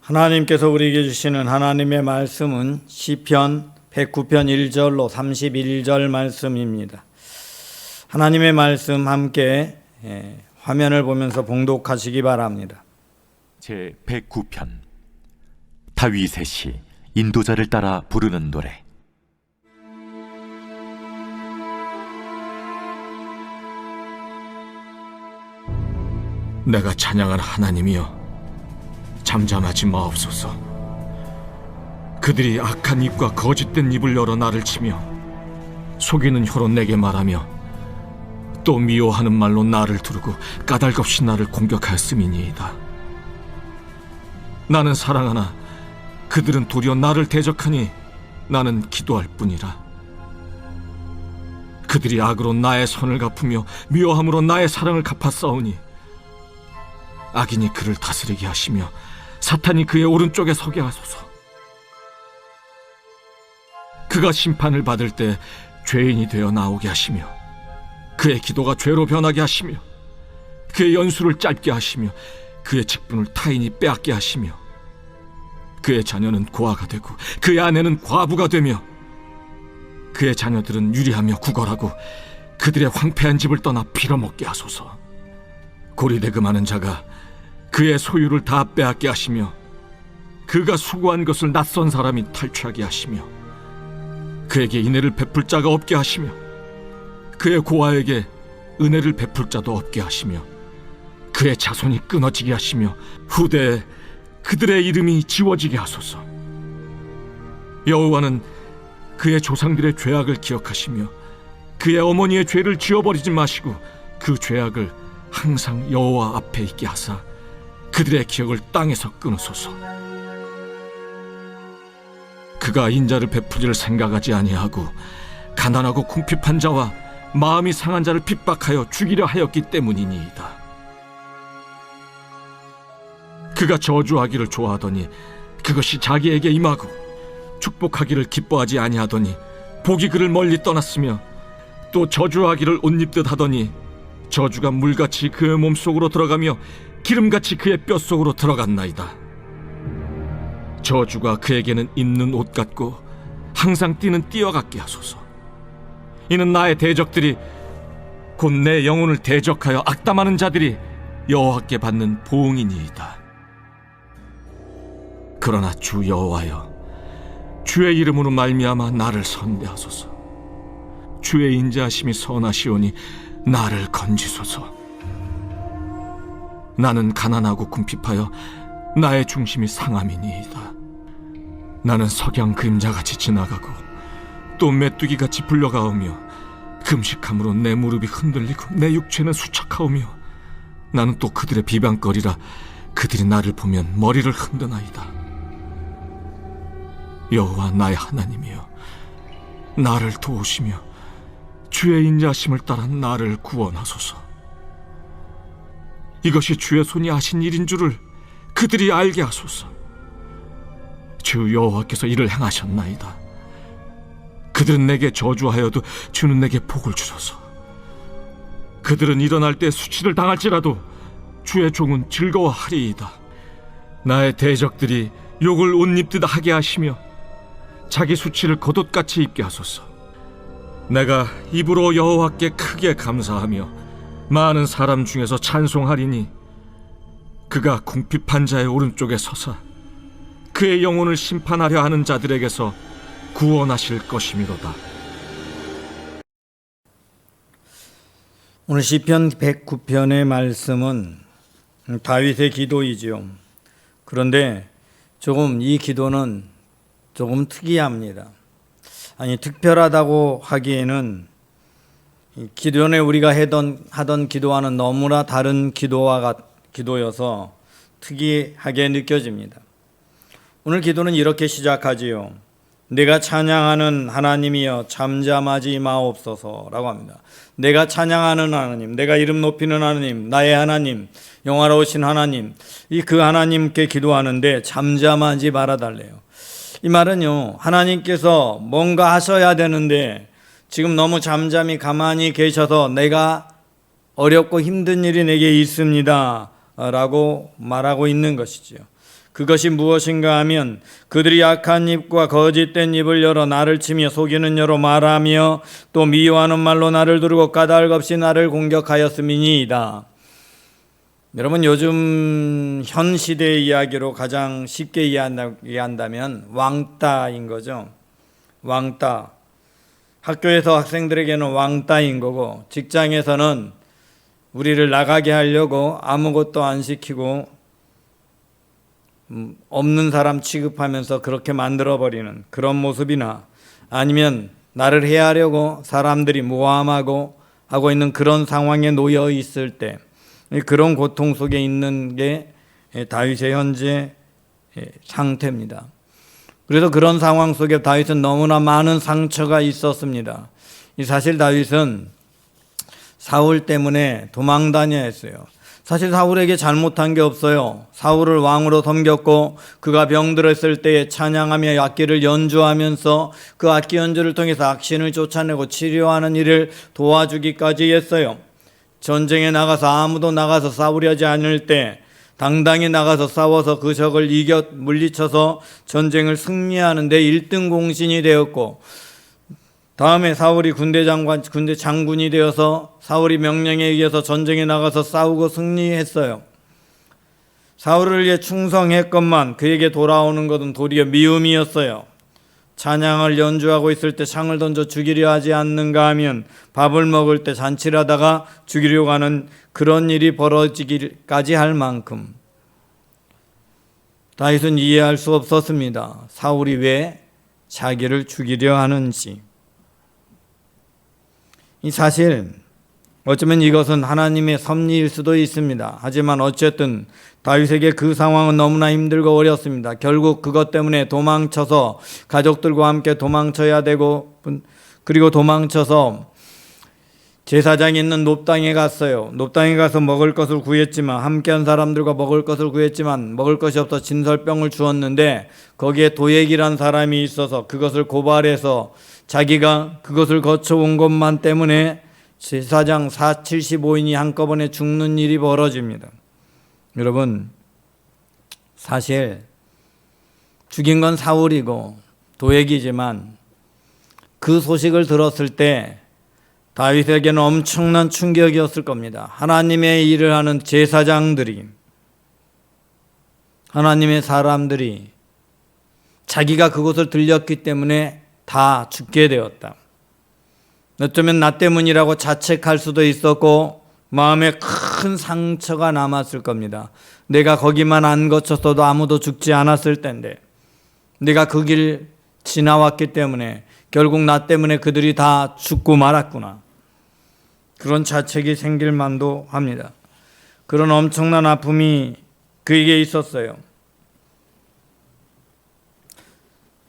하나님께서 우리에게 주시는 하나님의 말씀은 시편 109편 1절로 31절 말씀입니다. 하나님의 말씀 함께 화면을 보면서 봉독하시기 바랍니다. 제 109편 다윗의 시 인도자를 따라 부르는 노래. 내가 찬양한 하나님이여, 잠잠하지 마옵소서. 그들이 악한 입과 거짓된 입을 열어 나를 치며 속이는 혀로 내게 말하며 또 미워하는 말로 나를 두르고 까닭없이 나를 공격하였음이니이다. 나는 사랑하나 그들은 도리어 나를 대적하니 나는 기도할 뿐이라. 그들이 악으로 나의 선을 갚으며 미워함으로 나의 사랑을 갚았사오니 악인이 그를 다스리게 하시며 사탄이 그의 오른쪽에 서게 하소서. 그가 심판을 받을 때 죄인이 되어 나오게 하시며 그의 기도가 죄로 변하게 하시며 그의 연수를 짧게 하시며 그의 직분을 타인이 빼앗게 하시며 그의 자녀는 고아가 되고 그의 아내는 과부가 되며 그의 자녀들은 유리하며 구걸하고 그들의 황폐한 집을 떠나 빌어먹게 하소서. 고리대금하는 자가 그의 소유를 다 빼앗게 하시며 그가 수고한 것을 낯선 사람이 탈취하게 하시며 그에게 인애를 베풀 자가 없게 하시며 그의 고아에게 은혜를 베풀 자도 없게 하시며 그의 자손이 끊어지게 하시며 후대에 그들의 이름이 지워지게 하소서. 여호와는 그의 조상들의 죄악을 기억하시며 그의 어머니의 죄를 지워버리지 마시고 그 죄악을 항상 여호와 앞에 있게 하사 그들의 기억을 땅에서 끊으소서. 그가 인자를 베푸기를 생각하지 아니하고 가난하고 궁핍한 자와 마음이 상한 자를 핍박하여 죽이려 하였기 때문이니이다. 그가 저주하기를 좋아하더니 그것이 자기에게 임하고 축복하기를 기뻐하지 아니하더니 복이 그를 멀리 떠났으며 또 저주하기를 옷 입듯 하더니 저주가 물같이 그의 몸속으로 들어가며 기름같이 그의 뼛속으로 들어갔나이다. 저주가 그에게는 입는 옷 같고 항상 뛰는 띠와 같게 하소서. 이는 나의 대적들이 곧 내 영혼을 대적하여 악담하는 자들이 여호와께 받는 보응이니이다. 그러나 주 여호와여, 주의 이름으로 말미암아 나를 선대하소서. 주의 인자하심이 선하시오니 나를 건지소서. 나는 가난하고 궁핍하여 나의 중심이 상함이니이다. 나는 석양 그림자같이 지나가고 또 메뚜기같이 불려가오며 금식함으로 내 무릎이 흔들리고 내 육체는 수척하오며 나는 또 그들의 비방거리라 그들이 나를 보면 머리를 흔드나이다. 여호와 나의 하나님이여, 나를 도우시며 주의 인자하심을 따라 나를 구원하소서. 이것이 주의 손이 하신 일인 줄을 그들이 알게 하소서. 주 여호와께서 이를 행하셨나이다. 그들은 내게 저주하여도 주는 내게 복을 주소서. 그들은 일어날 때 수치를 당할지라도 주의 종은 즐거워하리이다. 나의 대적들이 욕을 옷 입듯 하게 하시며 자기 수치를 겉옷같이 입게 하소서. 내가 입으로 여호와께 크게 감사하며 많은 사람 중에서 찬송하리니 그가 궁핍한 자의 오른쪽에 서사 그의 영혼을 심판하려 하는 자들에게서 구원하실 것이미로다. 오늘 시편 109편의 말씀은 다윗의 기도이지요. 그런데 이 기도는 조금 특이합니다. 아니, 특별하다고 하기에는 기존에 우리가 하던 기도와는 너무나 다른 기도여서 특이하게 느껴집니다. 오늘 기도는 이렇게 시작하지요. 내가 찬양하는 하나님이여, 잠잠하지 마옵소서라고 합니다. 내가 찬양하는 하나님, 내가 이름 높이는 하나님, 나의 하나님, 영화로우신 하나님, 그 하나님께 기도하는데 잠잠하지 말아달래요. 이 말은요, 하나님께서 뭔가 하셔야 되는데 지금 너무 잠잠히 가만히 계셔서 내가 어렵고 힘든 일이 내게 있습니다 라고 말하고 있는 것이지요. 그것이 무엇인가 하면 그들이 악한 입과 거짓된 입을 열어 나를 치며 속이는 여로 말하며 또 미워하는 말로 나를 두르고 까닭 없이 나를 공격하였음이니이다. 여러분, 요즘 현 시대의 이야기로 가장 쉽게 이해한다면 왕따인 거죠. 왕따. 학교에서 학생들에게는 왕따인 거고, 직장에서는 우리를 나가게 하려고 아무것도 안 시키고 없는 사람 취급하면서 그렇게 만들어버리는 그런 모습이나, 아니면 나를 해하려고 사람들이 모함하고 하고 있는 그런 상황에 놓여 있을 때 그런 고통 속에 있는 게 다윗의 현재 상태입니다. 그래서 그런 상황 속에 다윗은 너무나 많은 상처가 있었습니다. 사실 다윗은 사울 때문에 도망 다녀야 했어요. 사실 사울에게 잘못한 게 없어요. 사울을 왕으로 섬겼고 그가 병들었을 때에 찬양하며 악기를 연주하면서 그 악기 연주를 통해서 악신을 쫓아내고 치료하는 일을 도와주기까지 했어요. 전쟁에 나가서 아무도 나가서 싸우려지 않을 때 당당히 나가서 싸워서 그 적을 물리쳐서 전쟁을 승리하는 데 1등 공신이 되었고, 다음에 사울이 군대 장군이 되어서 사울이 명령에 의해서 전쟁에 나가서 싸우고 승리했어요. 사울을 위해 충성했건만 그에게 돌아오는 것은 도리어 미움이었어요. 찬양을 연주하고 있을 때 창을 던져 죽이려 하지 않는가 하면 밥을 먹을 때 잔치를 하다가 죽이려고 하는 그런 일이 벌어지기까지 할 만큼 다윗은 이해할 수 없었습니다. 사울이 왜 자기를 죽이려 하는지. 사실 어쩌면 이것은 하나님의 섭리일 수도 있습니다. 하지만 어쨌든 다윗에게 그 상황은 너무나 힘들고 어렵습니다. 결국 그것 때문에 도망쳐서 가족들과 함께 도망쳐야 되고, 그리고 도망쳐서 제사장이 있는 놉당에 갔어요. 놉당에 가서 먹을 것을 구했지만, 함께한 사람들과 먹을 것을 구했지만 먹을 것이 없어 진설병을 주었는데 거기에 도액이란 사람이 있어서 그것을 고발해서 자기가 그것을 거쳐온 것만 때문에 제사장 75인이 한꺼번에 죽는 일이 벌어집니다. 여러분, 사실 죽인 건 사울이고 도액이지만 그 소식을 들었을 때 다윗에게는 엄청난 충격이었을 겁니다. 하나님의 일을 하는 제사장들이, 하나님의 사람들이 자기가 그것을 들렸기 때문에 다 죽게 되었다. 어쩌면 나 때문이라고 자책할 수도 있었고 마음에 큰 상처가 남았을 겁니다. 내가 거기만 안 거쳤어도 아무도 죽지 않았을 텐데, 내가 그 길 지나왔기 때문에 결국 나 때문에 그들이 다 죽고 말았구나. 그런 자책이 생길 만도 합니다. 그런 엄청난 아픔이 그에게 있었어요.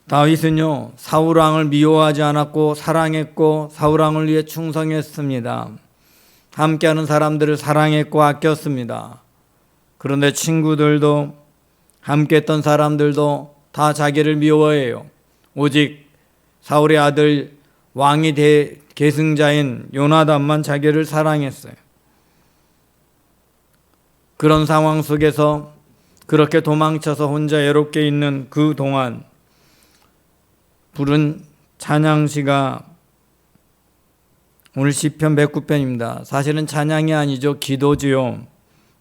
다윗은요, 사울왕을 미워하지 않았고 사랑했고 사울왕을 위해 충성했습니다. 함께하는 사람들을 사랑했고 아꼈습니다. 그런데 친구들도 함께했던 사람들도 다 자기를 미워해요. 오직 사울의 아들 왕이 계승자인 요나단만 자기를 사랑했어요. 그런 상황 속에서 그렇게 도망쳐서 혼자 외롭게 있는 그 동안 부른 찬양시가 오늘 시편 109편입니다. 사실은 찬양이 아니죠. 기도지요.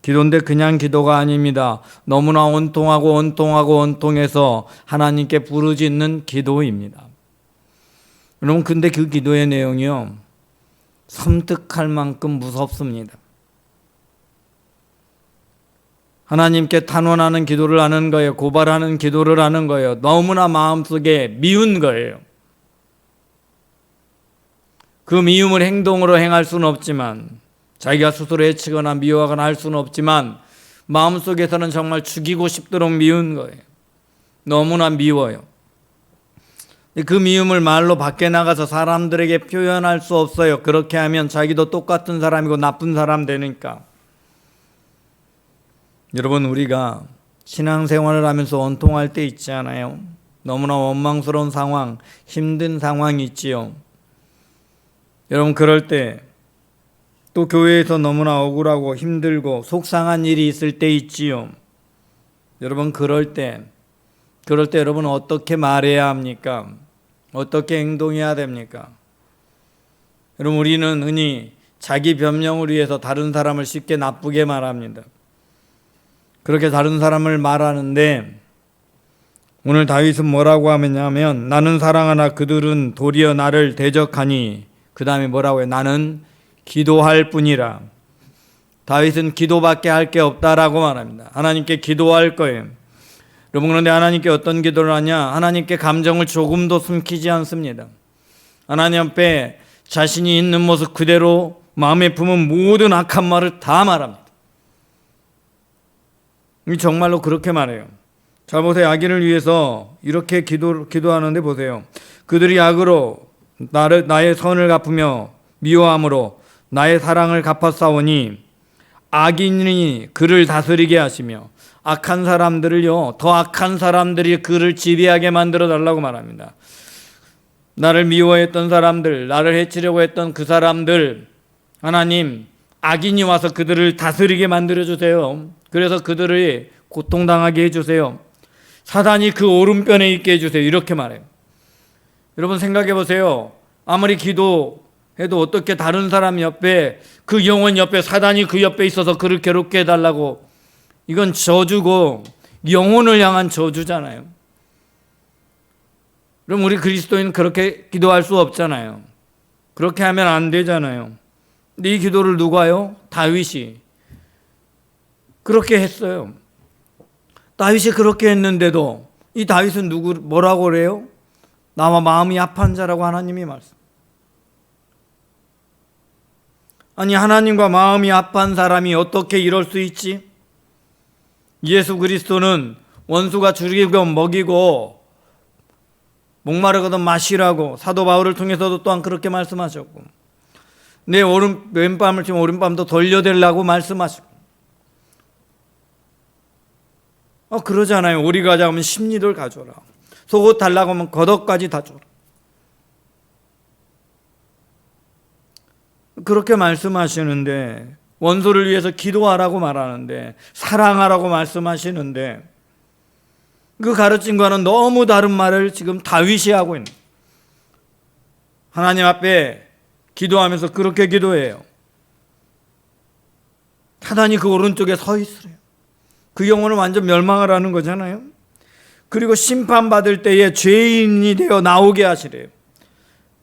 기도인데 그냥 기도가 아닙니다. 너무나 온통해서 하나님께 부르짖는 기도입니다. 여러분, 근데 그 기도의 내용이요, 섬뜩할 만큼 무섭습니다. 하나님께 탄원하는 기도를 하는 거예요. 고발하는 기도를 하는 거예요. 너무나 마음속에 미운 거예요. 그 미움을 행동으로 행할 수는 없지만, 자기가 스스로 해치거나 미워하거나 할 수는 없지만 마음속에서는 정말 죽이고 싶도록 미운 거예요. 너무나 미워요. 그 미움을 말로 밖에 나가서 사람들에게 표현할 수 없어요. 그렇게 하면 자기도 똑같은 사람이고 나쁜 사람 되니까. 여러분, 우리가 신앙생활을 하면서 원통할 때 있지 않아요? 너무나 원망스러운 상황, 힘든 상황이 있지요. 여러분, 그럴 때 또 교회에서 너무나 억울하고 힘들고 속상한 일이 있을 때 있지요. 여러분 그럴 때 여러분 어떻게 말해야 합니까? 어떻게 행동해야 됩니까? 여러분 우리는 흔히 자기 변명을 위해서 다른 사람을 쉽게 나쁘게 말합니다. 그렇게 다른 사람을 말하는데 오늘 다윗은 뭐라고 하냐면 나는 사랑하나 그들은 도리어 나를 대적하니 그 다음에 뭐라고 해요? 나는 기도할 뿐이라. 다윗은 기도밖에 할 게 없다라고 말합니다. 하나님께 기도할 거예요. 여러분 그런데 하나님께 어떤 기도를 하냐? 하나님께 감정을 조금도 숨기지 않습니다. 하나님 앞에 자신이 있는 모습 그대로 마음에 품은 모든 악한 말을 다 말합니다. 정말로 그렇게 말해요. 자 보세요. 악인을 위해서 이렇게 기도하는데 보세요. 그들이 악으로 나의 선을 갚으며 미워함으로 나의 사랑을 갚았사오니 악인이 그를 다스리게 하시며 악한 사람들을요 더 악한 사람들이 그를 지배하게 만들어 달라고 말합니다. 나를 미워했던 사람들, 나를 해치려고 했던 그 사람들, 하나님 악인이 와서 그들을 다스리게 만들어 주세요. 그래서 그들을 고통당하게 해주세요. 사단이 그 오른편에 있게 해주세요. 이렇게 말해요. 여러분 생각해 보세요. 아무리 기도해도 어떻게 다른 사람 옆에 그 영혼 옆에 사단이 그 옆에 있어서 그를 괴롭게 해달라고. 이건 저주고 영혼을 향한 저주잖아요. 그럼 우리 그리스도인은 그렇게 기도할 수 없잖아요. 그렇게 하면 안 되잖아요. 근데 이 기도를 누가요? 다윗이 그렇게 했어요. 다윗이 그렇게 했는데도 이 다윗은 뭐라고 그래요? 나와 마음이 합한 자라고 하나님이 말씀. 아니 하나님과 마음이 합한 사람이 어떻게 이럴 수 있지? 예수 그리스도는 원수가 죽이고 먹이고 목마르거든 마시라고 사도 바울을 통해서도 또한 그렇게 말씀하셨고 내 왼밤을 치면 오른밤도 돌려대려고 말씀하시고 그러잖아요. 오리 가자 하면 십리를 가져라. 속옷 달라고 하면 겉옷까지 다 줘라. 그렇게 말씀하시는데 원수를 위해서 기도하라고 말하는데 사랑하라고 말씀하시는데 그 가르침과는 너무 다른 말을 지금 다윗이 하고 있는 거예요. 하나님 앞에 기도하면서 그렇게 기도해요. 사단이 그 오른쪽에 서 있으래요. 그 영혼을 완전 멸망을 하는 거잖아요. 그리고 심판받을 때에 죄인이 되어 나오게 하시래요.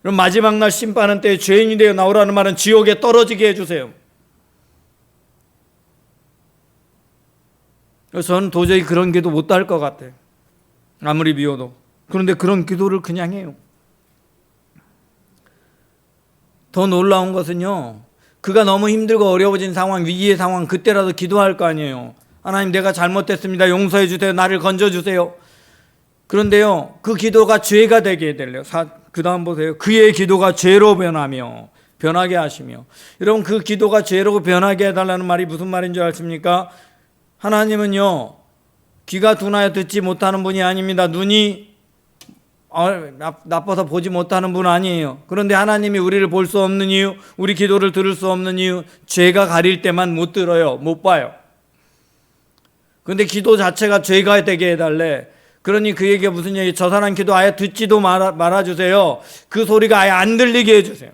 그럼 마지막 날 심판은 때에 죄인이 되어 나오라는 말은 지옥에 떨어지게 해주세요. 그래서 저는 도저히 그런 기도 못 할 것 같아요. 아무리 미워도. 그런데 그런 기도를 그냥 해요. 더 놀라운 것은요, 그가 너무 힘들고 어려워진 상황, 위기의 상황, 그때라도 기도할 거 아니에요. 하나님 내가 잘못했습니다. 용서해 주세요. 나를 건져 주세요. 그런데요, 그 기도가 죄가 되게 해달래요. 그 다음 보세요. 그의 기도가 죄로 변하게 하시며. 여러분 그 기도가 죄로 변하게 해달라는 말이 무슨 말인 줄 아십니까? 하나님은요, 귀가 둔하여 듣지 못하는 분이 아닙니다. 눈이 나빠서 보지 못하는 분 아니에요. 그런데 하나님이 우리를 볼 수 없는 이유, 우리 기도를 들을 수 없는 이유, 죄가 가릴 때만 못 들어요. 못 봐요. 그런데 기도 자체가 죄가 되게 해달래. 그러니 그에게 무슨 얘기? 저 사람 기도 아예 듣지도 말아주세요. 그 소리가 아예 안 들리게 해주세요.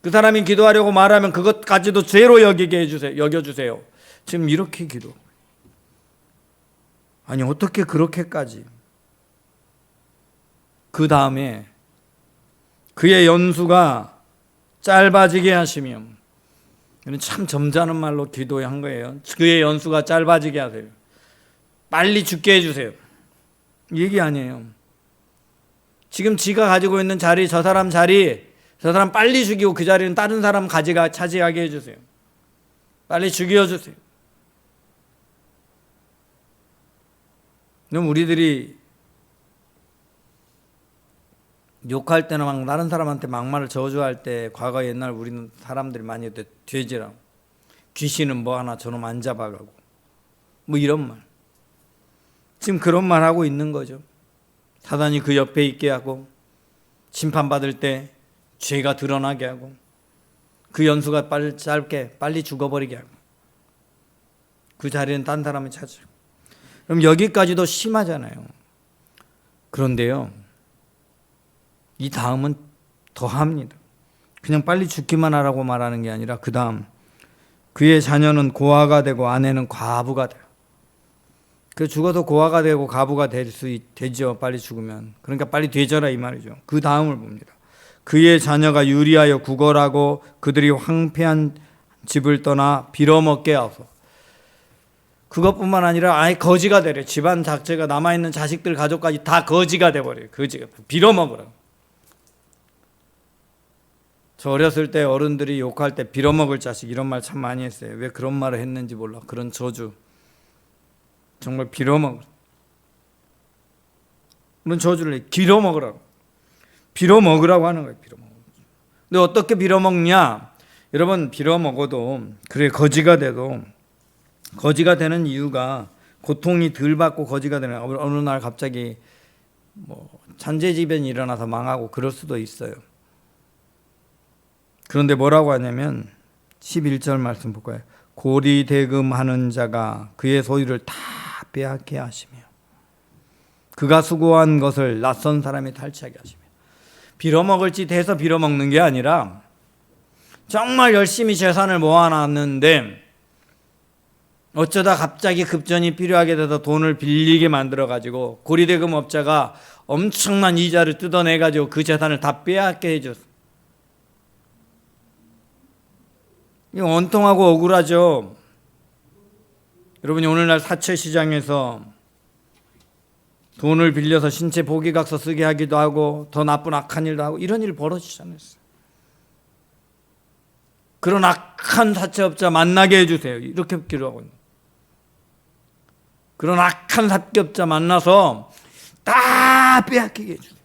그 사람이 기도하려고 말하면 그것까지도 죄로 여겨주세요. 지금 이렇게 기도. 아니 어떻게 그렇게까지. 그 다음에 그의 연수가 짧아지게 하시며, 참 점잖은 말로 기도한 거예요. 그의 연수가 짧아지게 하세요. 빨리 죽게 해주세요. 얘기 아니에요. 지금 지가 가지고 있는 자리, 저 사람 빨리 죽이고 그 자리는 다른 사람 차지하게 해주세요. 빨리 죽여주세요. 그럼 우리들이 욕할 때는 막 다른 사람한테 막말을 저주할 때 과거 옛날 우리는 사람들이 많이 했대. 돼지라고, 귀신은 뭐 하나 저놈 안 잡아가고 뭐 이런 말. 지금 그런 말 하고 있는 거죠. 사단이 그 옆에 있게 하고 심판받을 때 죄가 드러나게 하고 그 연수가 빨리 죽어버리게 하고 그 자리는 딴 사람이 차지하고. 그럼 여기까지도 심하잖아요. 그런데요, 이 다음은 더합니다. 그냥 빨리 죽기만 하라고 말하는 게 아니라 그 다음 그의 자녀는 고아가 되고 아내는 과부가 돼요. 그 죽어도 고아가 되고 과부가 되죠. 빨리 죽으면. 그러니까 빨리 되져라 이 말이죠. 그 다음을 봅니다. 그의 자녀가 유리하여 구걸하고 그들이 황폐한 집을 떠나 빌어먹게 하소서. 그것뿐만 아니라 아예 거지가 되래. 집안 자체가 남아있는 자식들 가족까지 다 거지가 돼버려요. 거지가 빌어먹으라고. 저 어렸을 때 어른들이 욕할 때 빌어먹을 자식 이런 말 참 많이 했어요. 왜 그런 말을 했는지 몰라. 그런 저주. 정말 빌어먹으라. 그런 저주를 빌어먹으라고. 빌어먹으라고 하는 거예요. 빌어먹으라. 근데 어떻게 빌어먹냐? 여러분, 빌어먹어도 그래 거지가 돼도 거지가 되는 이유가 고통이 덜 받고 거지가 되는, 어느 날 갑자기 잔재집변이 일어나서 망하고 그럴 수도 있어요. 그런데 뭐라고 하냐면 11절 말씀 볼까요? 고리대금하는 자가 그의 소유를 다 빼앗게 하시며 그가 수고한 것을 낯선 사람이 탈취하게 하시며. 빌어먹을 짓 해서 빌어먹는 게 아니라 정말 열심히 재산을 모아놨는데 어쩌다 갑자기 급전이 필요하게 돼서 돈을 빌리게 만들어가지고 고리대금 업자가 엄청난 이자를 뜯어내가지고 그 재산을 다 빼앗게 해줬어. 이거 원통하고 억울하죠. 여러분이 오늘날 사채시장에서 돈을 빌려서 신체 포기각서 쓰게 하기도 하고 더 나쁜 악한 일도 하고 이런 일 벌어지잖아요. 그런 악한 사채업자 만나게 해주세요. 이렇게 기도하고 있는. 그런 악한 사채업자 만나서 다 빼앗기게 해주세요.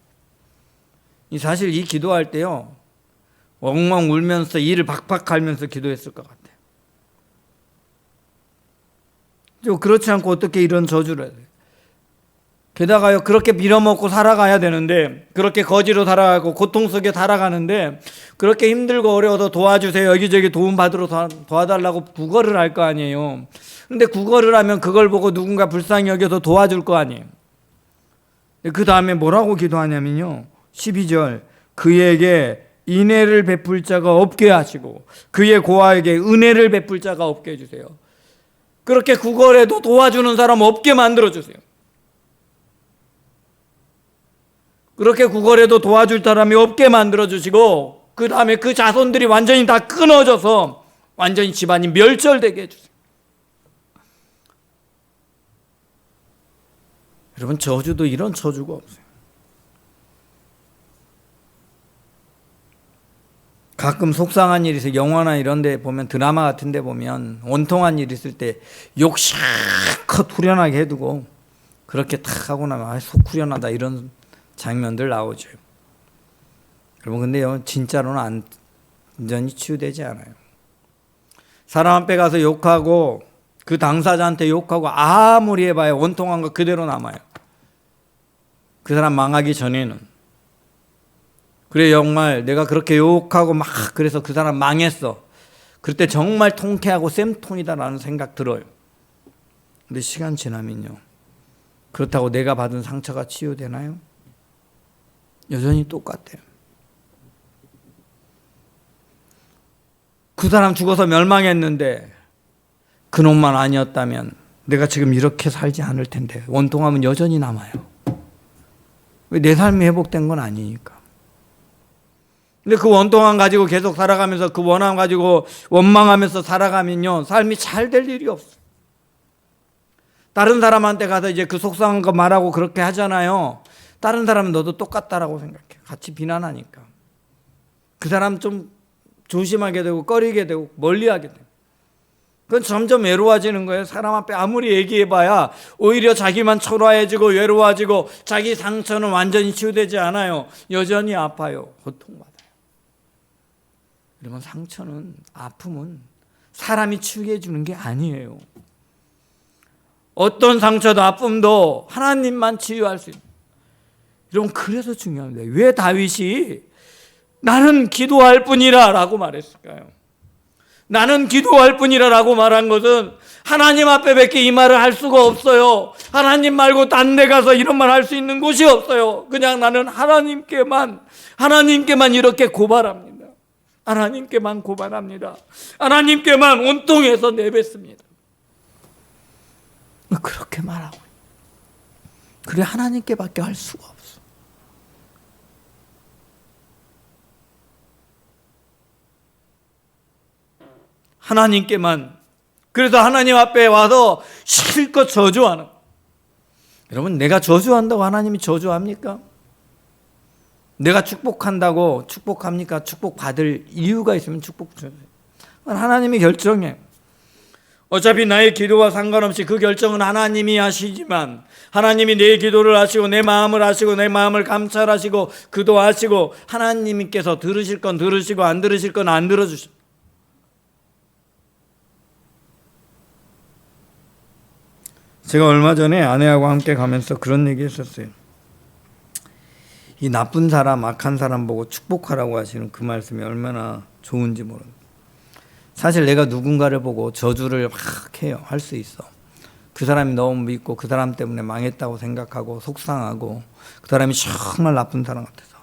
사실 이 기도할 때요, 엉엉 울면서 이를 박박 갈면서 기도했을 것 같아요. 그렇지 않고 어떻게 이런 저주를 해야 돼요? 게다가요, 그렇게 빌어먹고 살아가야 되는데, 그렇게 거지로 살아가고 고통 속에 살아가는데, 그렇게 힘들고 어려워서 도와주세요, 여기저기 도움 받으러 도와달라고 구걸을 할 거 아니에요. 근데 구걸을 하면 그걸 보고 누군가 불쌍히 여겨서 도와줄 거 아니에요. 그 다음에 뭐라고 기도하냐면요, 12절 그에게 인애를 베풀 자가 없게 하시고 그의 고아에게 은혜를 베풀 자가 없게 해주세요. 그렇게 구걸해도 도와주는 사람 없게 만들어주세요. 그렇게 구걸해도 도와줄 사람이 없게 만들어주시고 그 다음에 그 자손들이 완전히 다 끊어져서 완전히 집안이 멸절되게 해주세요. 여러분, 저주도 이런 저주가 없어요. 가끔 속상한 일이 있어요. 영화나 이런 데 보면, 드라마 같은 데 보면 원통한 일 있을 때 욕 실컷 후련하게 해두고 그렇게 탁 하고 나면 속 후련하다 이런 장면들 나오죠. 여러분, 근데요, 진짜로는 완전히 치유되지 않아요. 사람 앞에 가서 욕하고 그 당사자한테 욕하고 아무리 해봐야 원통한 거 그대로 남아요. 그 사람 망하기 전에는. 그래, 정말 내가 그렇게 욕하고 막 그래서 그 사람 망했어. 그럴 때 정말 통쾌하고 쌤통이다라는 생각 들어요. 근데 시간 지나면요, 그렇다고 내가 받은 상처가 치유되나요? 여전히 똑같아요. 그 사람 죽어서 멸망했는데 그 놈만 아니었다면 내가 지금 이렇게 살지 않을 텐데 원통함은 여전히 남아요. 왜? 내 삶이 회복된 건 아니니까. 근데 그 원통함 가지고 계속 살아가면서 그 원함 가지고 원망하면서 살아가면요, 삶이 잘 될 일이 없어요. 다른 사람한테 가서 이제 그 속상한 거 말하고 그렇게 하잖아요. 다른 사람은 너도 똑같다라고 생각해. 같이 비난하니까. 그 사람 좀 조심하게 되고 꺼리게 되고 멀리하게 되고. 그건 점점 외로워지는 거예요. 사람 앞에 아무리 얘기해봐야 오히려 자기만 초라해지고 외로워지고 자기 상처는 완전히 치유되지 않아요. 여전히 아파요. 고통받아요. 여러분, 상처는, 아픔은 사람이 치유해 주는 게 아니에요. 어떤 상처도 아픔도 하나님만 치유할 수 있는. 여러분, 그래서 중요합니다. 왜 다윗이 나는 기도할 뿐이라 라고 말했을까요? 나는 기도할 뿐이라 라고 말한 것은 하나님 앞에밖에 이 말을 할 수가 없어요. 하나님 말고 딴 데 가서 이런 말 할 수 있는 곳이 없어요. 그냥 나는 하나님께만 이렇게 고발합니다. 하나님께만 고발합니다. 하나님께만 온통해서 내뱉습니다. 그렇게 말하고 그래 하나님께밖에 할 수가 없어. 하나님께만. 그래서 하나님 앞에 와서 실컷 저주하는. 여러분, 내가 저주한다고 하나님이 저주합니까? 내가 축복한다고 축복합니까? 축복받을 이유가 있으면 축복 줘요. 하나님이 결정해. 어차피 나의 기도와 상관없이 그 결정은 하나님이 하시지만, 하나님이 내 기도를 하시고 내 마음을 하시고 내 마음을 감찰하시고 기도하시고, 하나님께서 들으실 건 들으시고 안 들으실 건 안 들어주시고. 제가 얼마 전에 아내하고 함께 가면서 그런 얘기 했었어요. 이 나쁜 사람, 악한 사람 보고 축복하라고 하시는 그 말씀이 얼마나 좋은지 모릅니다. 사실 내가 누군가를 보고 저주를 막 해요. 할 수 있어. 그 사람이 너무 믿고 그 사람 때문에 망했다고 생각하고 속상하고 그 사람이 정말 나쁜 사람 같아서.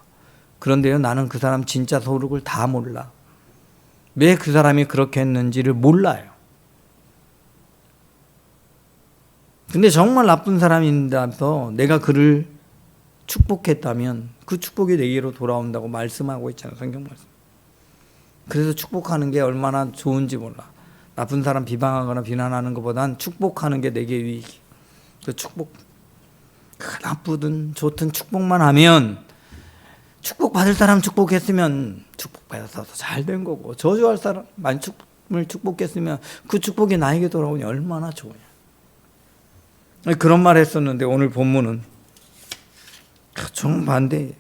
그런데요, 나는 그 사람 진짜 소득을 다 몰라. 왜 그 사람이 그렇게 했는지를 몰라요. 근데 정말 나쁜 사람인다면서 내가 그를 축복했다면 그 축복이 내게로 돌아온다고 말씀하고 있잖아요. 성경 말씀. 그래서 축복하는 게 얼마나 좋은지 몰라. 나쁜 사람 비방하거나 비난하는 것보단 축복하는 게 내게 유익이. 그 축복, 나쁘든 좋든 축복만 하면, 축복받을 사람 축복했으면 축복받아서 잘 된 거고, 저주할 사람 만축을 축복했으면 그 축복이 나에게 돌아오니 얼마나 좋으냐. 그런 말 했었는데 오늘 본문은 정반대예요.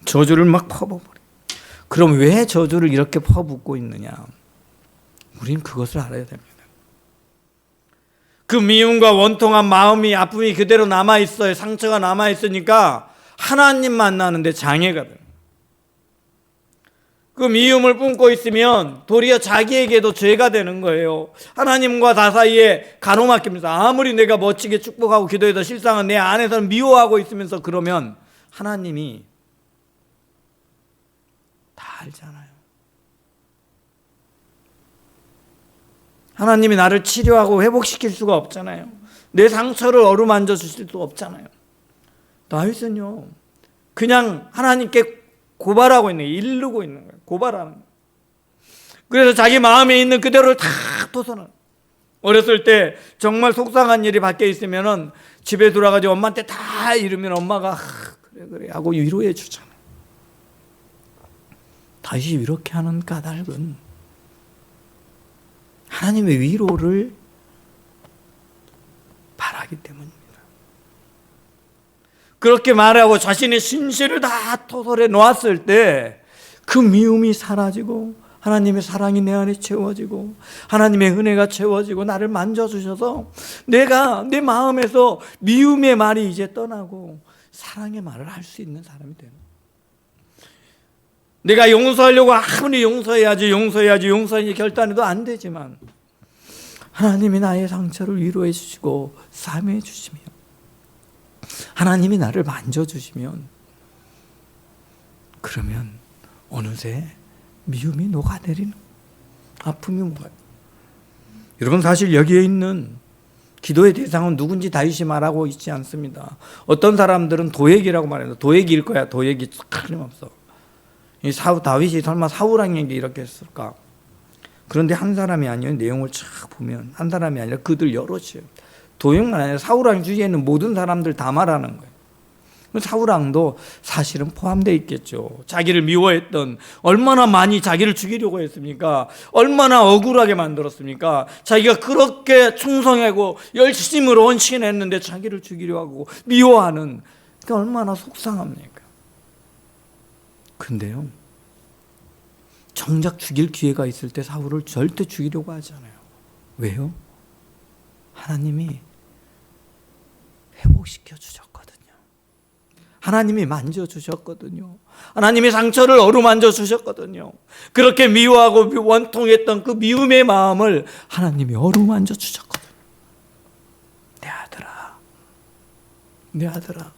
저주를 막 퍼부어버려. 그럼 왜 저주를 이렇게 퍼붓고 있느냐? 우린 그것을 알아야 됩니다. 그 미움과 원통한 마음이, 아픔이 그대로 남아있어요. 상처가 남아있으니까 하나님 만나는데 장애가 돼요. 그 미움을 품고 있으면 도리어 자기에게도 죄가 되는 거예요. 하나님과 나 사이에 가로막힙니다. 아무리 내가 멋지게 축복하고 기도해도 실상은 내 안에서는 미워하고 있으면서 그러면 하나님이 다 알잖아요. 하나님이 나를 치료하고 회복시킬 수가 없잖아요. 내 상처를 어루만져 주실 수 없잖아요. 다윗은요, 그냥 하나님께 고발하고 있는 거예요. 이르고 있는 거예요. 고발하는 거예요. 그래서 자기 마음에 있는 그대로를 다 토설하는. 어렸을 때 정말 속상한 일이 밖에 있으면은 집에 돌아가지고 엄마한테 다 이르면 엄마가 그래 하고 위로해 주잖아요. 다윗이 이렇게 하는 까닭은 하나님의 위로를 바라기 때문입니다. 그렇게 말하고 자신의 신실을 다 토설해 놓았을 때 그 미움이 사라지고 하나님의 사랑이 내 안에 채워지고 하나님의 은혜가 채워지고 나를 만져주셔서 내가 내 마음에서 미움의 말이 이제 떠나고 사랑의 말을 할 수 있는 사람이 되는 거예요. 내가 용서하려고 아무리 용서해야지 결단해도 안 되지만 하나님이 나의 상처를 위로해 주시고 사매해 주시며 하나님이 나를 만져주시면 그러면 어느새 미움이 녹아내리는, 아픔이 녹아내리는. 여러분, 사실 여기에 있는 기도의 대상은 누군지 다윗이 말하고 있지 않습니다. 어떤 사람들은 도액이라고 말해요. 도액일 거야. 도액이 틀림없어. 다윗이 설마 사울왕에게 이렇게 했을까? 그런데 한 사람이 아니에요. 내용을 쫙 보면 한 사람이 아니라 그들 여럿이에요. 도액만 아니라 사울왕 주위에 있는 모든 사람들 다 말하는 거예요. 사울왕도 사실은 포함되어 있겠죠. 자기를 미워했던, 얼마나 많이 자기를 죽이려고 했습니까? 얼마나 억울하게 만들었습니까? 자기가 그렇게 충성하고 열심으로 헌신했는데 자기를 죽이려 하고 미워하는, 그게 얼마나 속상합니까? 근데요, 정작 죽일 기회가 있을 때 사울을 절대 죽이려고 하지 않아요. 왜요? 하나님이 회복시켜 주셨거든요. 하나님이 만져주셨거든요. 하나님이 상처를 어루만져 주셨거든요. 그렇게 미워하고 원통했던 그 미움의 마음을 하나님이 어루만져 주셨거든요. 내 아들아, 내 아들아,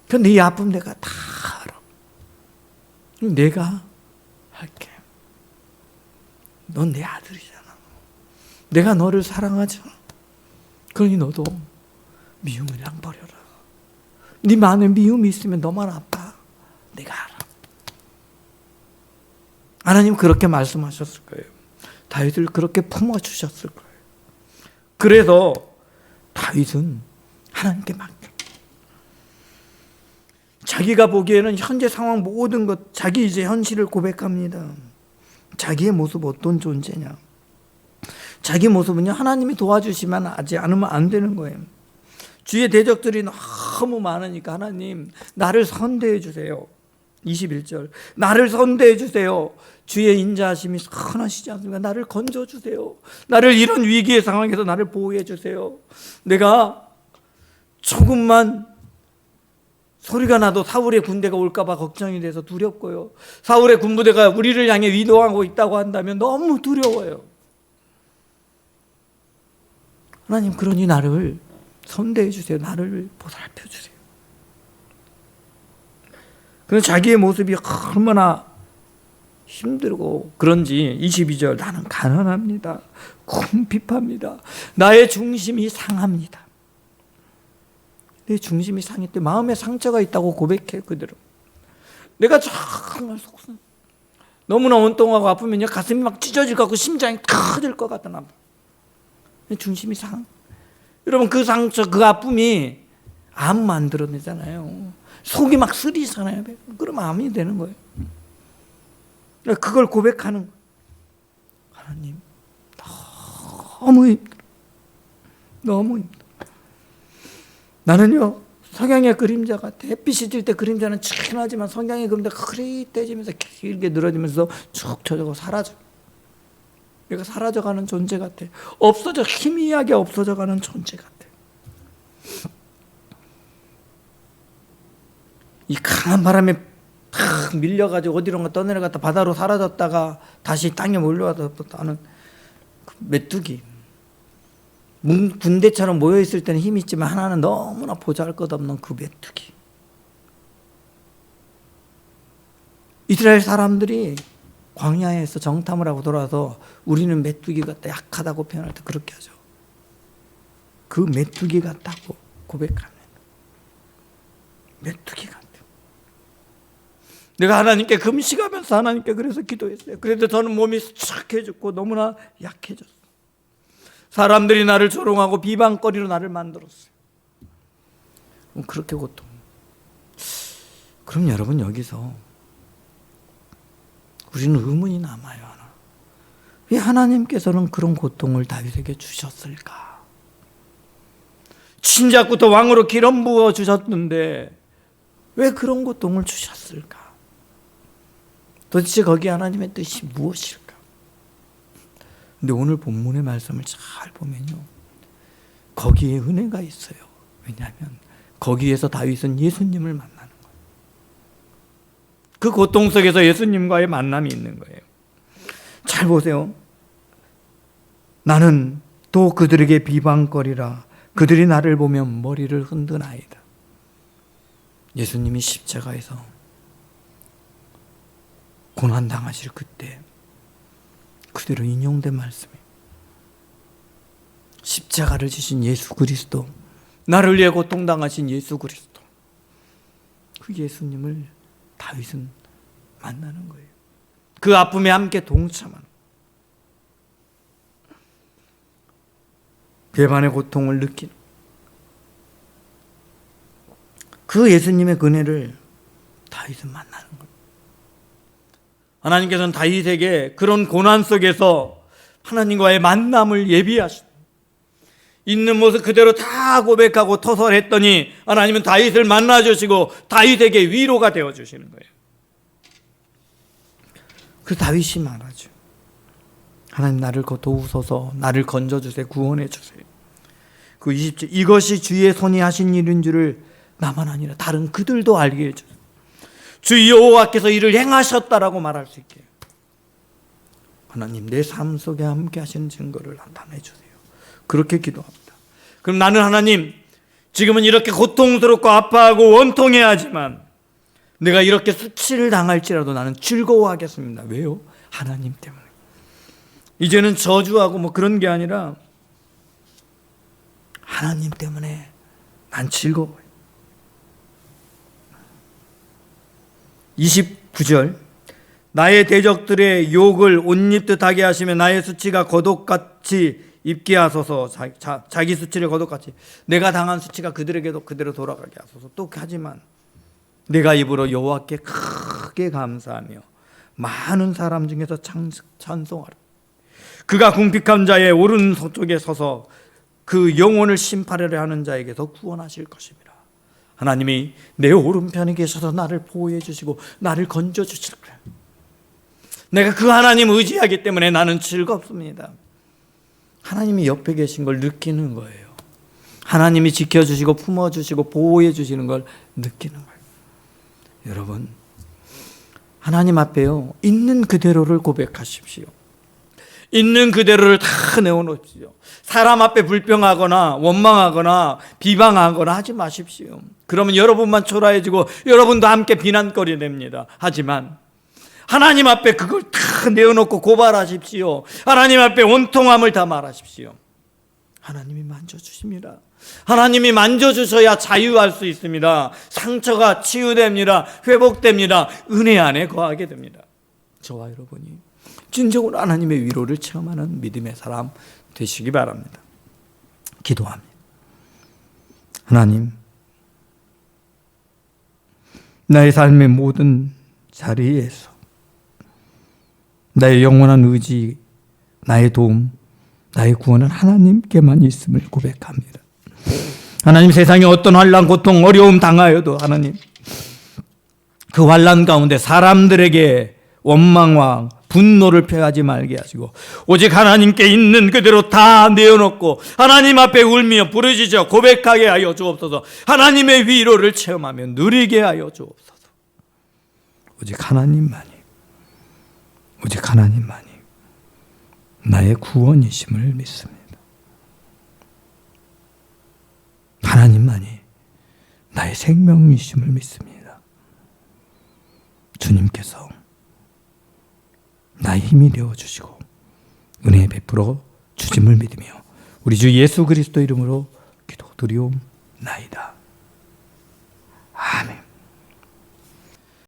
근데 이 아픔 내가 다 알아. 내가 할게. 넌 내 아들이잖아. 내가 너를 사랑하잖아. 그러니 너도 미움이랑 버려라. 네 마음에 미움이 있으면 너만 아파. 내가 알아. 하나님 그렇게 말씀하셨을 거예요. 다윗을 그렇게 품어주셨을 거예요. 그래서 다윗은 하나님께 맡겨. 자기가 보기에는 현재 상황 모든 것, 자기 이제 현실을 고백합니다. 자기의 모습 어떤 존재냐? 자기 모습은요, 하나님이 도와주시면 하지 않으면 안 되는 거예요. 주의 대적들이 너무 많으니까 하나님 나를 선대해 주세요. 21절 나를 선대해 주세요. 주의 인자하심이 선하시지 않습니까? 나를 건져 주세요. 나를 이런 위기의 상황에서 나를 보호해 주세요. 내가 조금만 소리가 나도 사울의 군대가 올까 봐 걱정이 돼서 두렵고요. 사울의 군부대가 우리를 향해 위도하고 있다고 한다면 너무 두려워요. 하나님 그러니 나를 선대해 주세요. 나를 보살펴 주세요. 그래서 자기의 모습이 얼마나 힘들고 그런지 22절 나는 가난합니다. 궁핍합니다. 나의 중심이 상합니다. 내 중심이 상했대. 마음에 상처가 있다고 고백해 그대로. 내가 정말 속상. 너무나 원통하고 아프면요 가슴이 막 찢어질 것 같고 심장이 터질 것 같은 아픔. 내 중심이 상. 여러분 그 상처 그 아픔이 암 만들어내잖아요. 속이 막 쓰리잖아요. 그러면 암이 되는 거예요. 그걸 고백하는 거예요. 하나님 너무 힘들어. 너무 힘들어. 나는요 석양의 그림자 같아. 햇빛이 질 때 그림자는 친하지만 석양의 그림자가 흐릿해지면서 길게 늘어지면서 쭉 젖어가고 사라져. 내가 사라져가는 존재 같아. 없어져 희미하게 없어져가는 존재 같아. 이 강한 바람에 탁 밀려가지고 어디론가 떠내려갔다 바다로 사라졌다가 다시 땅에 몰려왔다는 그 메뚜기. 군대처럼 모여있을 때는 힘이 있지만 하나는 너무나 보잘것없는 그 메뚜기. 이스라엘 사람들이 광야에서 정탐을 하고 돌아와서 우리는 메뚜기 같다 약하다고 표현할 때 그렇게 하죠. 그 메뚜기 같다고 고백합니다. 메뚜기 같다. 내가 하나님께 금식하면서 하나님께 그래서 기도했어요. 그래도 저는 몸이 수척해 죽고 너무나 약해졌어요. 사람들이 나를 조롱하고 비방거리로 나를 만들었어요. 그렇게 고통. 그럼 여러분 여기서 우리는 의문이 남아요. 하나. 왜 하나님께서는 그런 고통을 다윗에게 주셨을까? 친자부터 왕으로 기름 부어 주셨는데 왜 그런 고통을 주셨을까? 도대체 거기 하나님의 뜻이 무엇일까? 근데 오늘 본문의 말씀을 잘 보면요 거기에 은혜가 있어요. 왜냐하면 거기에서 다윗은 예수님을 만나는 거예요. 그 고통 속에서 예수님과의 만남이 있는 거예요. 잘 보세요. 나는 또 그들에게 비방거리라. 그들이 나를 보면 머리를 흔드나이다. 예수님이 십자가에서 고난당하실 그때 그대로 인용된 말씀이에요. 십자가를 지신 예수 그리스도, 나를 위해 고통당하신 예수 그리스도, 그 예수님을 다윗은 만나는 거예요. 그 아픔에 함께 동참하는, 배반의 고통을 느끼는 그 예수님의 은혜를 다윗은 만나는 거예요. 하나님께서는 다윗에게 그런 고난 속에서 하나님과의 만남을 예비하시고 있는 모습 그대로 다 고백하고 토설했더니 하나님은 다윗을 만나주시고 다윗에게 위로가 되어주시는 거예요. 그 다윗이 말하죠. 하나님 나를 도우소서, 나를 건져주세요, 구원해주세요. 그 20절, 이것이 주의 손이 하신 일인 줄을 나만 아니라 다른 그들도 알게 해주세요. 주 여호와께서 이를 행하셨다라고 말할 수 있게. 하나님, 내 삶 속에 함께 하시는 증거를 나타내 주세요. 그렇게 기도합니다. 그럼 나는 하나님, 지금은 이렇게 고통스럽고 아파하고 원통해야 하지만 내가 이렇게 수치를 당할지라도 나는 즐거워하겠습니다. 왜요? 하나님 때문에. 이제는 저주하고 뭐 그런 게 아니라 하나님 때문에 난 즐거워요. 29절, 나의 대적들의 욕을 옷 입듯 하게 하시며 나의 수치가 겉옷같이 입게 하소서. 자기 수치를 겉옷같이, 내가 당한 수치가 그들에게도 그대로 돌아가게 하소서. 또 하지만 내가 입으로 여호와께 크게 감사하며 많은 사람 중에서 찬송하라. 그가 궁핍한 자의 오른쪽에 서서 그 영혼을 심판하려 하는 자에게서 구원하실 것입니다. 하나님이 내 오른편에 계셔서 나를 보호해 주시고 나를 건져 주실 거예요. 내가 그 하나님 의지하기 때문에 나는 즐겁습니다. 하나님이 옆에 계신 걸 느끼는 거예요. 하나님이 지켜주시고 품어주시고 보호해 주시는 걸 느끼는 거예요. 여러분, 하나님 앞에요, 있는 그대로를 고백하십시오. 있는 그대로를 다 내어놓으십시오. 사람 앞에 불평하거나 원망하거나 비방하거나 하지 마십시오. 그러면 여러분만 초라해지고 여러분도 함께 비난거리 됩니다. 하지만 하나님 앞에 그걸 다 내어놓고 고발하십시오. 하나님 앞에 원통함을 다 말하십시오. 하나님이 만져주십니다. 하나님이 만져주셔야 자유할 수 있습니다. 상처가 치유됩니다. 회복됩니다. 은혜 안에 거하게 됩니다. 저와 여러분이 진정으로 하나님의 위로를 체험하는 믿음의 사람 되시기 바랍니다. 기도합니다. 하나님, 나의 삶의 모든 자리에서 나의 영원한 의지, 나의 도움, 나의 구원은 하나님께만 있음을 고백합니다. 하나님, 세상에 어떤 환난, 고통, 어려움 당하여도 하나님, 그 환난 가운데 사람들에게 원망과 분노를 표하지 말게 하시고 오직 하나님께 있는 그대로 다 내어놓고 하나님 앞에 울며 부르짖어 고백하게 하여 주옵소서. 하나님의 위로를 체험하며 누리게 하여 주옵소서. 오직 하나님만이 나의 구원이심을 믿습니다. 하나님만이 나의 생명이심을 믿습니다. 주님께서 나의 힘이 되어주시고 은혜 베풀어 주심을 믿으며 우리 주 예수 그리스도 이름으로 기도드리옵나이다.